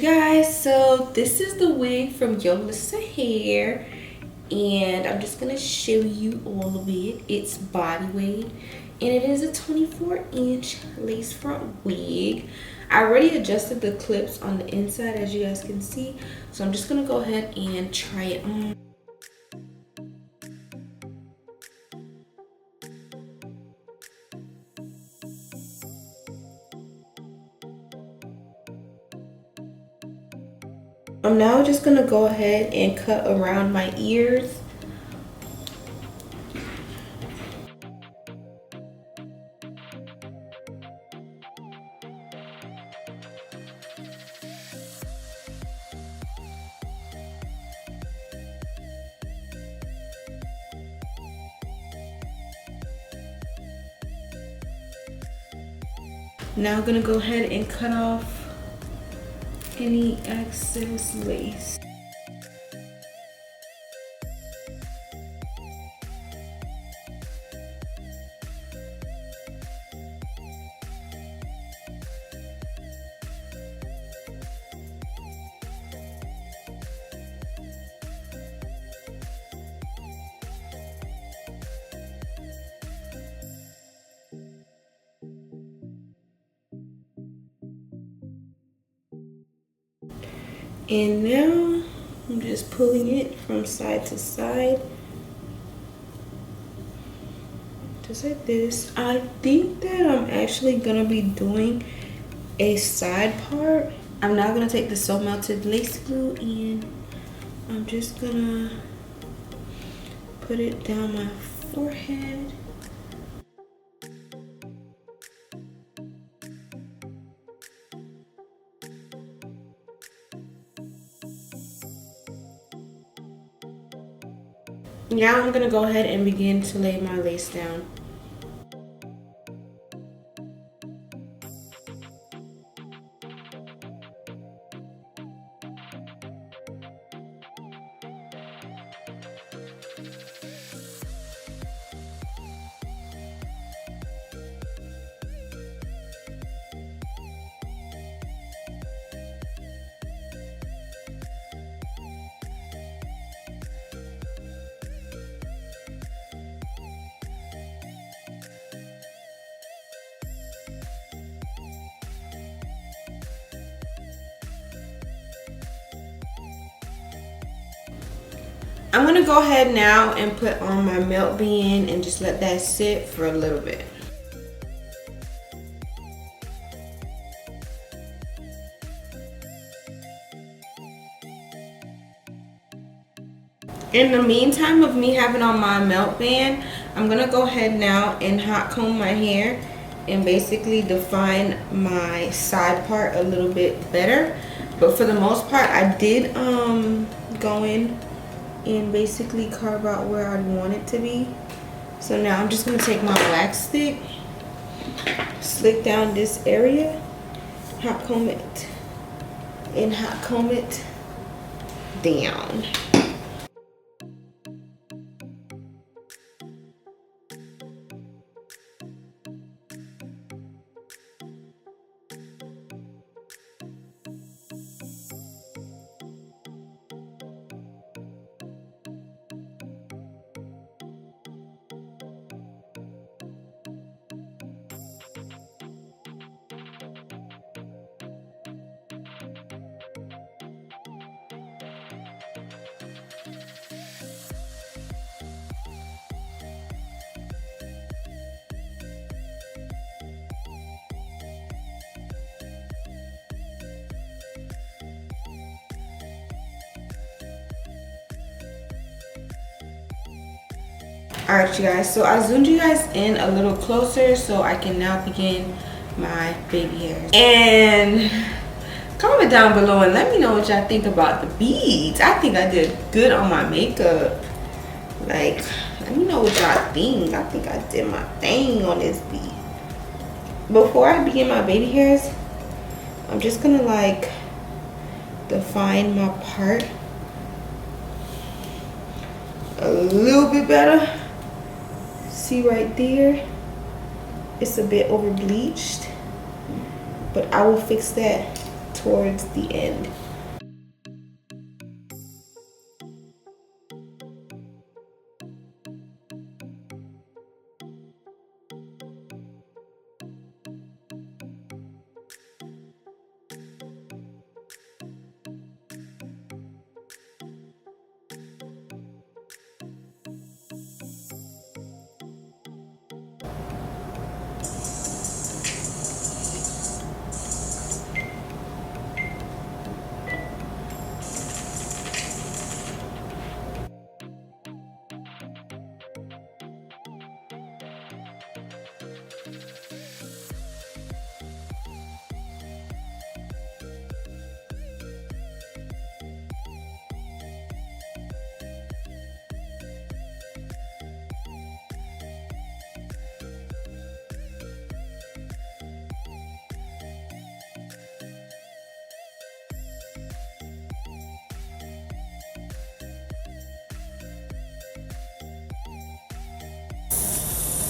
guys, so this is the wig from Yolissa Hair, and I'm just gonna show you all of it. It's body weight, and it is a 24-inch lace front wig. I already adjusted the clips on the inside, as you guys can see, so I'm just gonna go ahead and try it on. I'm now just gonna go ahead and cut around my ears. Now I'm gonna go ahead and cut off any excess lace. And now I'm just pulling it from side to side, just like this. I think that I'm actually gonna be doing a side part. I'm now gonna take the So Melted lace glue and I'm just gonna put it down my forehead. Now I'm gonna go ahead and begin to lay my lace down. I'm gonna go ahead now and put on my melt band and just let that sit for a little bit. In the meantime of me having on my melt band, I'm gonna go ahead now and hot comb my hair and basically define my side part a little bit better. But for the most part, I did go in and basically carve out where I want it to be. So now I'm just gonna take my wax stick, slick down this area, hot comb it, and hot comb it down. Alright you guys, so I zoomed you guys in a little closer so I can now begin my baby hairs. And comment down below and let me know what y'all think about the beads. I think I did good on my makeup. Like, let me know what y'all think. I think I did my thing on this bead. Before I begin my baby hairs, I'm just gonna like define my part a little bit better. See right there, it's a bit over bleached, but I will fix that towards the end.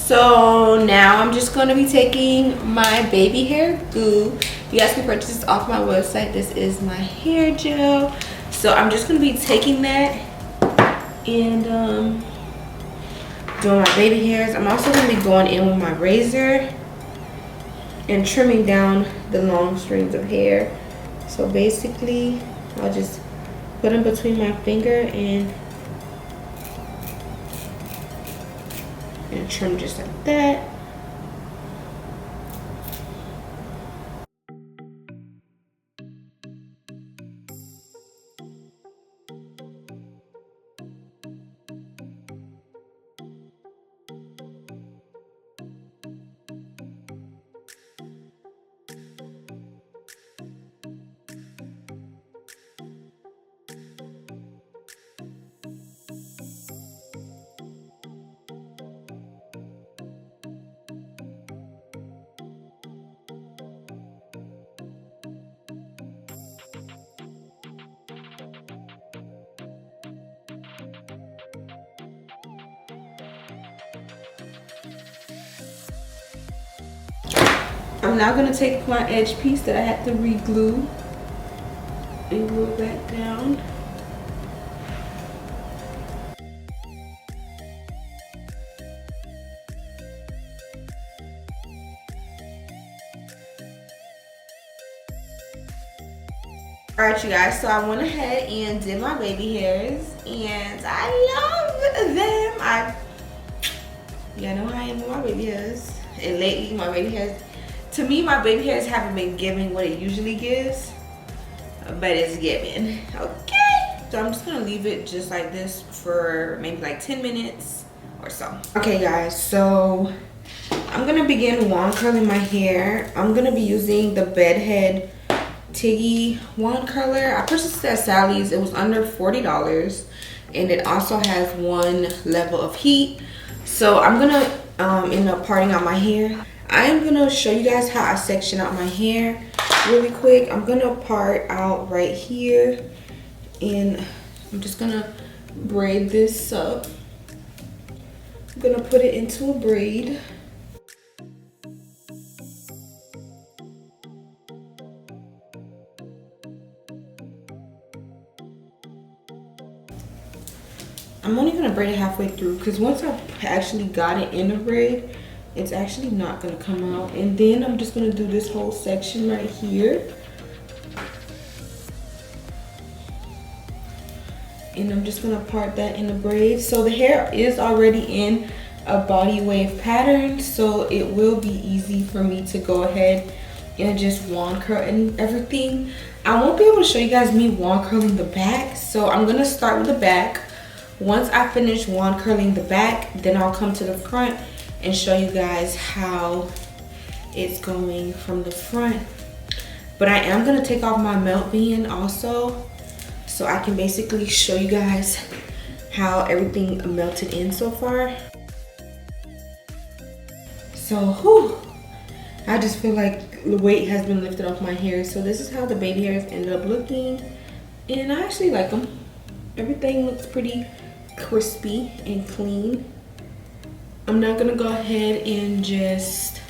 So now I'm just going to be taking my baby hair glue. You guys can purchase this off my website. This is my hair gel. So I'm just going to be taking that and doing my baby hairs. I'm also going to be going in with my razor and trimming down the long strings of hair. So basically I'll just put them between my finger and trim just like that. I'm now going to take my edge piece that I had to re-glue and glue that down. Alright you guys, so I went ahead and did my baby hairs and I love them. Y'all know how I am with my baby hairs. And lately my baby hairs, to me my baby hairs haven't been giving what it usually gives, but it's giving. Okay, so I'm just gonna leave it just like this for maybe like 10 minutes or so. Okay guys, so I'm gonna begin wand curling my hair. I'm gonna be using the Bedhead Tiggy wand curler. I purchased it at Sally's. It was under $40 and it also has one level of heat. So I'm gonna end up parting out my hair. I am gonna show you guys how I section out my hair really quick. I'm gonna part out right here and I'm just gonna braid this up. I'm gonna put it into a braid. I'm only gonna braid it halfway through because once I actually got it in a braid, it's actually not gonna come out. And then I'm just gonna do this whole section right here. And I'm just gonna part that in a braid. So the hair is already in a body wave pattern, so it will be easy for me to go ahead and just wand curl and everything. I won't be able to show you guys me wand curling the back, so I'm gonna start with the back. Once I finish wand curling the back, then I'll come to the front and show you guys how it's going from the front. But I am gonna take off my melt band also, so I can basically show you guys how everything melted in so far. So, whew, I just feel like the weight has been lifted off my hair. So this is how the baby hairs ended up looking, and I actually like them. Everything looks pretty crispy and clean. I'm now gonna go ahead and just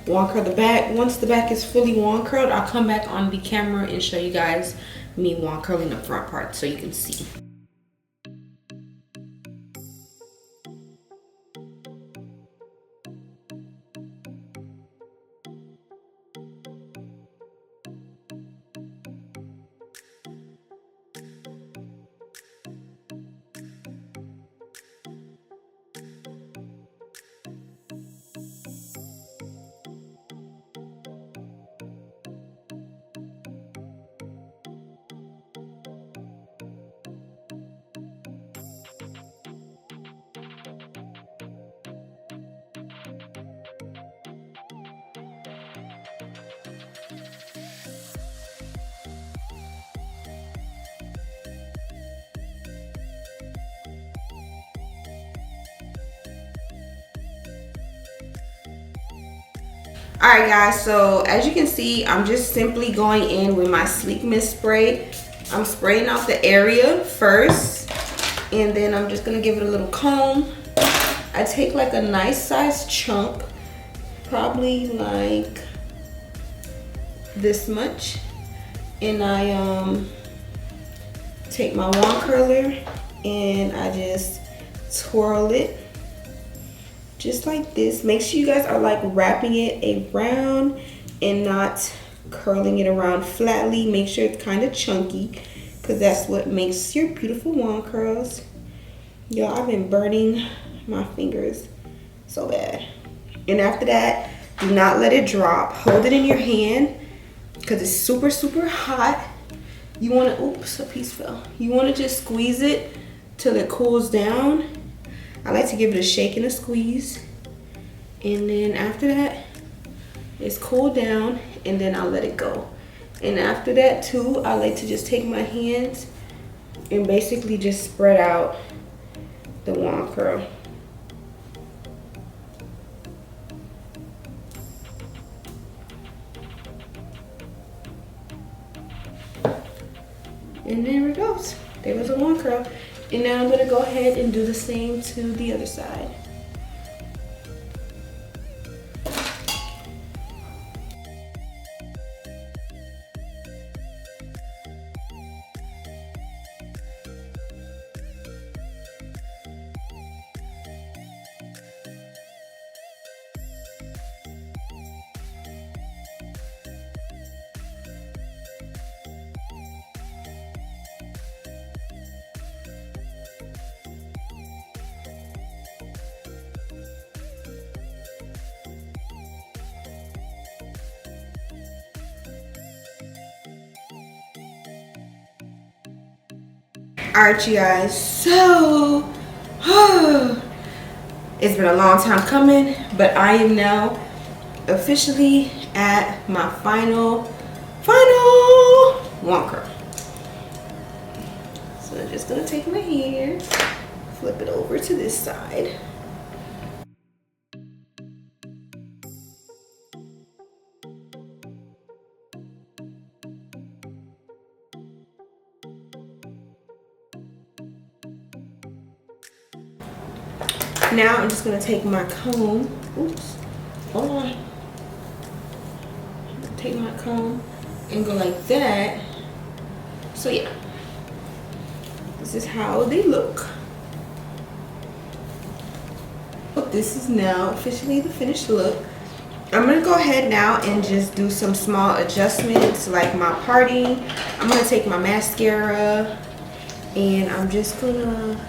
wand curl the back. Once the back is fully wand curled, I'll come back on the camera and show you guys me wand curling the front part so you can see. Alright guys, so as you can see, I'm just simply going in with my Sleek Mist spray. I'm spraying out the area first, and then I'm just going to give it a little comb. I take like a nice sized chunk, probably like this much, and I take my wand curler and I just twirl it. Just like this. Make sure you guys are like wrapping it around and not curling it around flatly. Make sure it's kind of chunky, because that's what makes your beautiful wand curls. Y'all, I've been burning my fingers so bad. And after that, do not let it drop. Hold it in your hand because it's super, super hot. You want to, oops, a piece fell. You want to just squeeze it till it cools down. I like to give it a shake and a squeeze, and then after that it's cooled down, and then I'll let it go. And after that too, I like to just take my hands and basically just spread out the wand curl. And there it goes. There was a wand curl. And now I'm going to go ahead and do the same to the other side. Alright you guys, so it's been a long time coming, but I am now officially at my final wand curl. So I'm just gonna take my hair, flip it over to this side. Now I'm just gonna take my comb. Oops, hold on. Take my comb and go like that. So yeah, this is how they look. This is now officially the finished look. I'm gonna go ahead now and just do some small adjustments, like my parting. I'm gonna take my mascara and I'm just gonna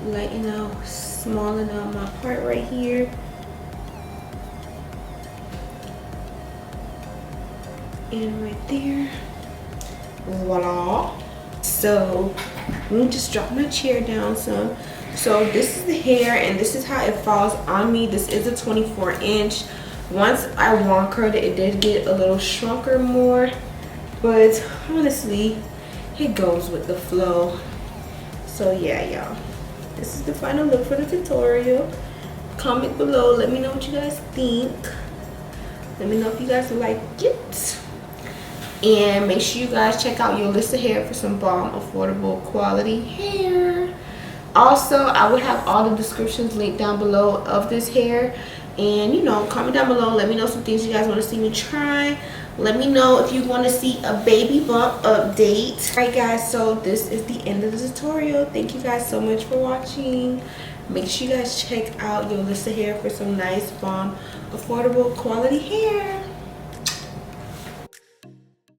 lighten out, smallen out my part right here. And right there. Voila. So let me just drop my chair down some. So this is the hair and this is how it falls on me. This is a 24-inch. Once I wand curled it, it did get a little shrunker more, but honestly it goes with the flow. So yeah, y'all, this is the final look for the tutorial. Comment below, let me know what you guys think. Let me know if you guys like it. And make sure you guys check out Yolissa Hair for some bomb, affordable, quality hair. Also, I will have all the descriptions linked down below of this hair. And you know, comment down below, let me know some things you guys want to see me try. Let me know if you want to see a baby bump update. Alright guys, so this is the end of the tutorial. Thank you guys so much for watching. Make sure you guys check out Yolissa Hair for some nice, bomb, affordable, quality hair.